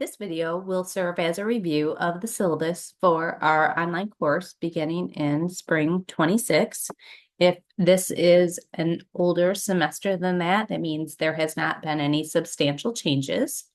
This video will serve as a review of the syllabus for our online course beginning in spring 26. If this is an older semester than that, that means there has not been any substantial changes.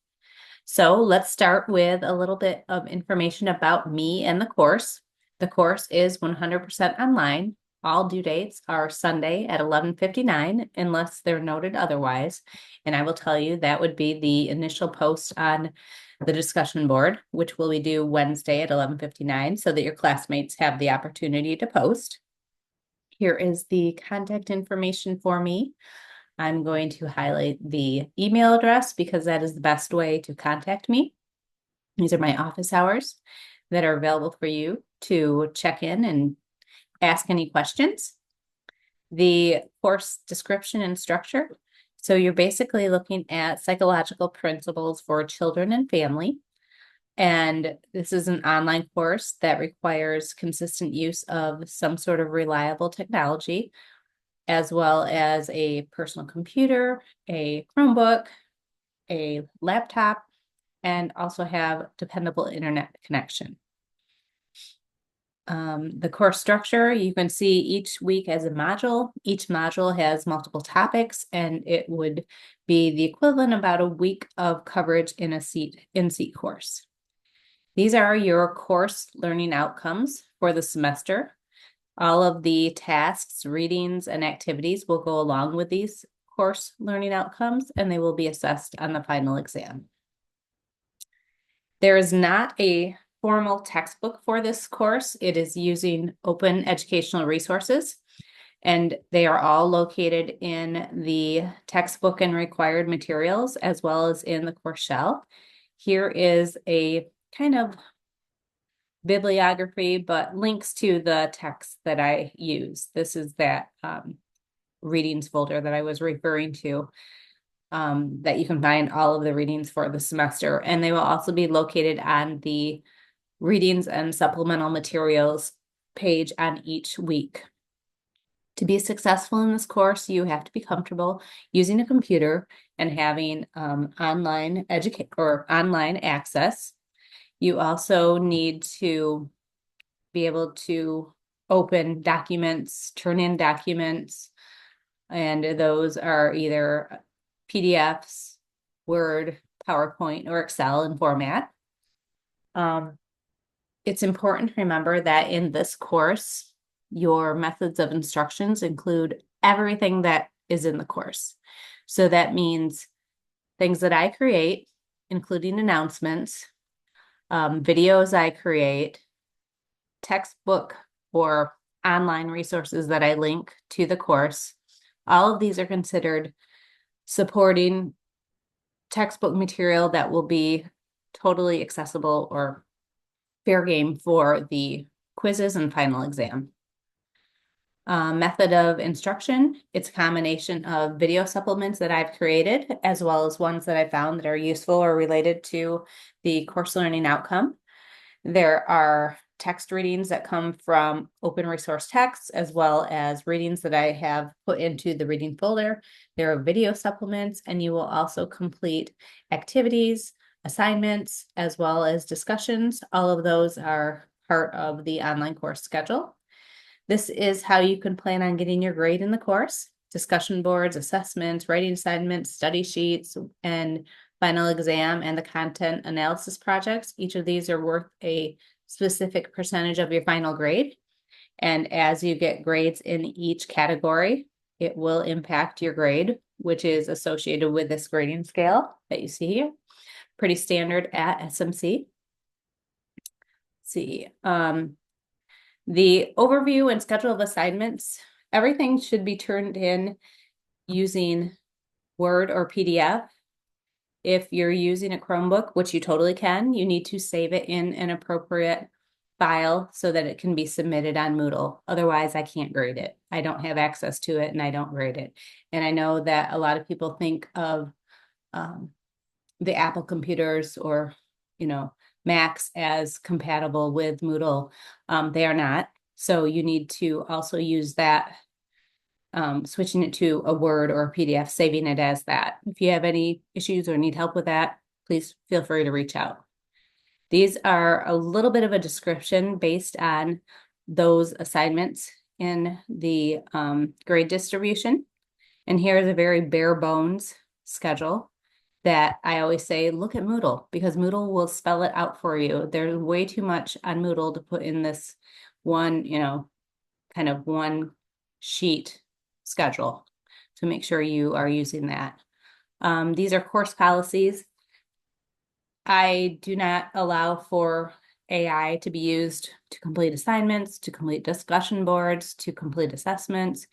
So let's start with a little bit of information about me and the course. The course is 100% online. All due dates are Sunday at 11:59 unless they're noted otherwise. And I will tell you that would be the initial post on the discussion board, which will be due Wednesday at 11:59 so that your classmates have the opportunity to post. Here is the contact information for me. I'm going to highlight the email address because that is the best way to contact me. These are my office hours that are available for you to check in and ask any questions. The course description and structure. So you're basically looking at psychological principles for children and family. And this is an online course that requires consistent use of some sort of reliable technology, as well as a personal computer, a Chromebook, a laptop, and also have dependable internet connection. The course structure, you can see each week as a module. Each module has multiple topics, and it would be the equivalent of about a week of coverage in a in-seat course. These are your course learning outcomes for the semester. All of the tasks, readings, and activities will go along with these course learning outcomes, and they will be assessed on the final exam. There is not a formal textbook for this course. It is using open educational resources, and they are all located in the textbook and required materials, as well as in the course shell. Here is a kind of bibliography, but links to the text that I use. This is that readings folder that I was referring to, that you can find all of the readings for the semester. And they will also be located on the readings and supplemental materials page on each week. To be successful in this course, you have to be comfortable using a computer and having online access. You also need to be able to open documents, turn in documents, and those are either PDFs, Word, PowerPoint, or Excel in format. It's important to remember that in this course, your methods of instructions include everything that is in the course. So that means things that I create, including announcements, videos I create, textbook or online resources that I link to the course. All of these are considered supporting textbook material that will be totally accessible or fair game for the quizzes and final exam. Method of instruction, it's a combination of video supplements that I've created, as well as ones that I found that are useful or related to the course learning outcome. There are text readings that come from open resource texts, as well as readings that I have put into the reading folder. There are video supplements, and you will also complete activities, assignments, as well as discussions. All of those are part of the online course schedule. This is how you can plan on getting your grade in the course: discussion boards, assessments, writing assignments, study sheets, and final exam, and the content analysis projects. Each of these are worth a specific percentage of your final grade. And as you get grades in each category, it will impact your grade, which is associated with this grading scale that you see here. Pretty standard at SMC. Let's see. The overview and schedule of assignments, everything should be turned in using Word or PDF. If you're using a Chromebook, which you totally can, you need to save it in an appropriate file so that it can be submitted on Moodle. Otherwise, I can't grade it. I don't have access to it and I don't grade it. And I know that a lot of people think of the Apple computers or, Macs as compatible with Moodle. They are not. So you need to also use that, switching it to a Word or a PDF, saving it as that. If you have any issues or need help with that, please feel free to reach out. These are a little bit of a description based on those assignments in the grade distribution. And here's a very bare bones schedule that I always say, look at Moodle, because Moodle will spell it out for you. There's way too much on Moodle to put in this one, kind of one sheet schedule. So make sure you are using that. These are course policies. I do not allow for AI to be used to complete assignments, to complete discussion boards, to complete assessments,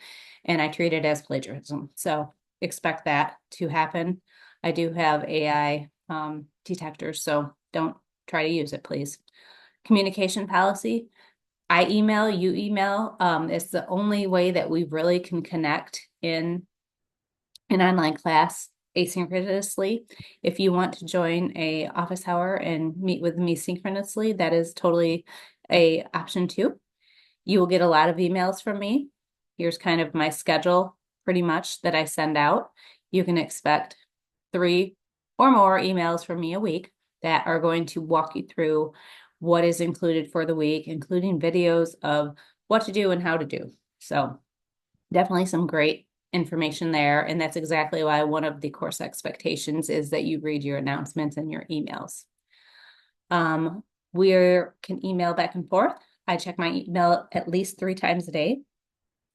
and I treat it as plagiarism. So expect that to happen. I do have AI detectors, so don't try to use it, please. Communication policy. I email, you email. It's the only way that we really can connect in an online class asynchronously. If you want to join a office hour and meet with me synchronously, that is totally a option too. You will get a lot of emails from me. Here's kind of my schedule pretty much that I send out. You can expect 3 or more emails from me a week that are going to walk you through what is included for the week, including videos of what to do and how to do. So definitely some great information there. And that's exactly why one of the course expectations is that you read your announcements and your emails. We can email back and forth. I check my email at least 3 times a day.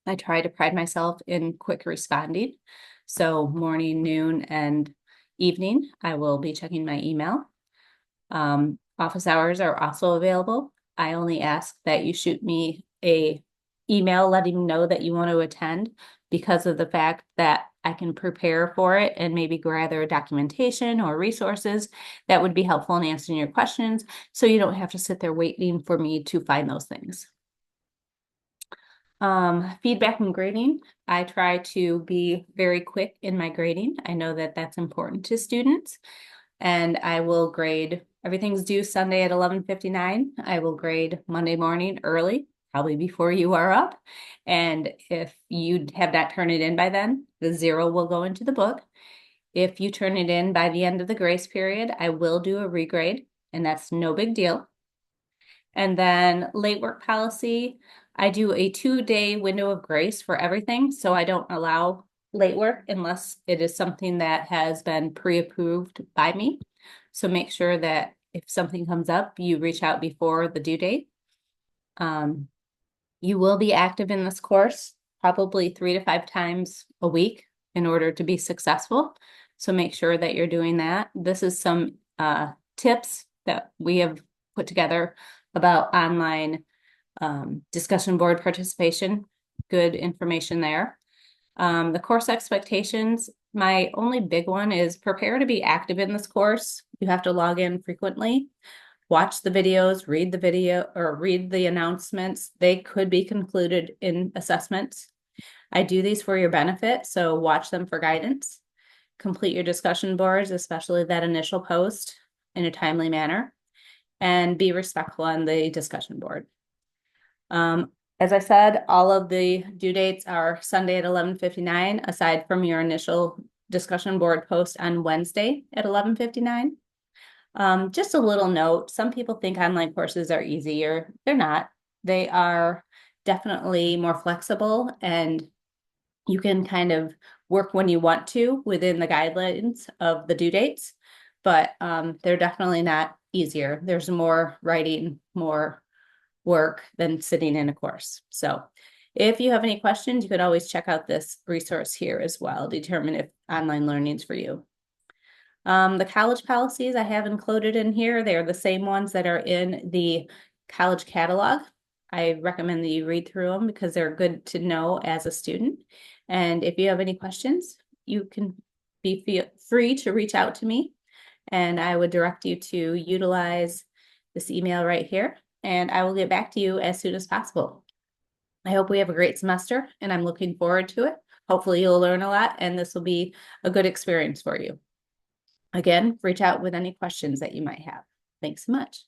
I try to pride myself in quick responding. So morning, noon, and evening, I will be checking my email. Office hours are also available. I only ask that you shoot me a email letting me know that you want to attend, because of the fact that I can prepare for it and maybe gather documentation or resources that would be helpful in answering your questions, so you don't have to sit there waiting for me to find those things. Feedback and grading. I try to be very quick in my grading. I know that that's important to students, and I will grade. Everything's due Sunday at 11:59. I will grade Monday morning early, probably before you are up. And if you have not turned it in by then, the 0 will go into the book. If you turn it in by the end of the grace period, I will do a regrade, and that's no big deal. And then late work policy, I do a 2-day window of grace for everything. So I don't allow late work unless it is something that has been pre-approved by me. So make sure that if something comes up, you reach out before the due date. You will be active in this course probably 3 to 5 times a week in order to be successful. So make sure that you're doing that. This is some tips that we have put together about online discussion board participation. Good information there. The course expectations, my only big one is prepare to be active in this course. You have to log in frequently, watch the videos, read the video or read the announcements. They could be concluded in assessments. I do these for your benefit, so watch them for guidance. Complete your discussion boards, especially that initial post, in a timely manner, and be respectful on the discussion board. As I said, all of the due dates are Sunday at 11:59, aside from your initial discussion board post on Wednesday at 11:59. Just a little note, some people think online courses are easier. They're not. They are definitely more flexible, and you can kind of work when you want to within the guidelines of the due dates, but they're definitely not easier. There's more writing, more work than sitting in a course. So if you have any questions, you could always check out this resource here as well, determine if online learning is for you. The college policies I have included in here, they're the same ones that are in the college catalog. I recommend that you read through them because they're good to know as a student. And if you have any questions, you can feel free to reach out to me, and I would direct you to utilize this email right here, and I will get back to you as soon as possible. I hope we have a great semester, and I'm looking forward to it. Hopefully you'll learn a lot, and this will be a good experience for you. Again, reach out with any questions that you might have. Thanks so much.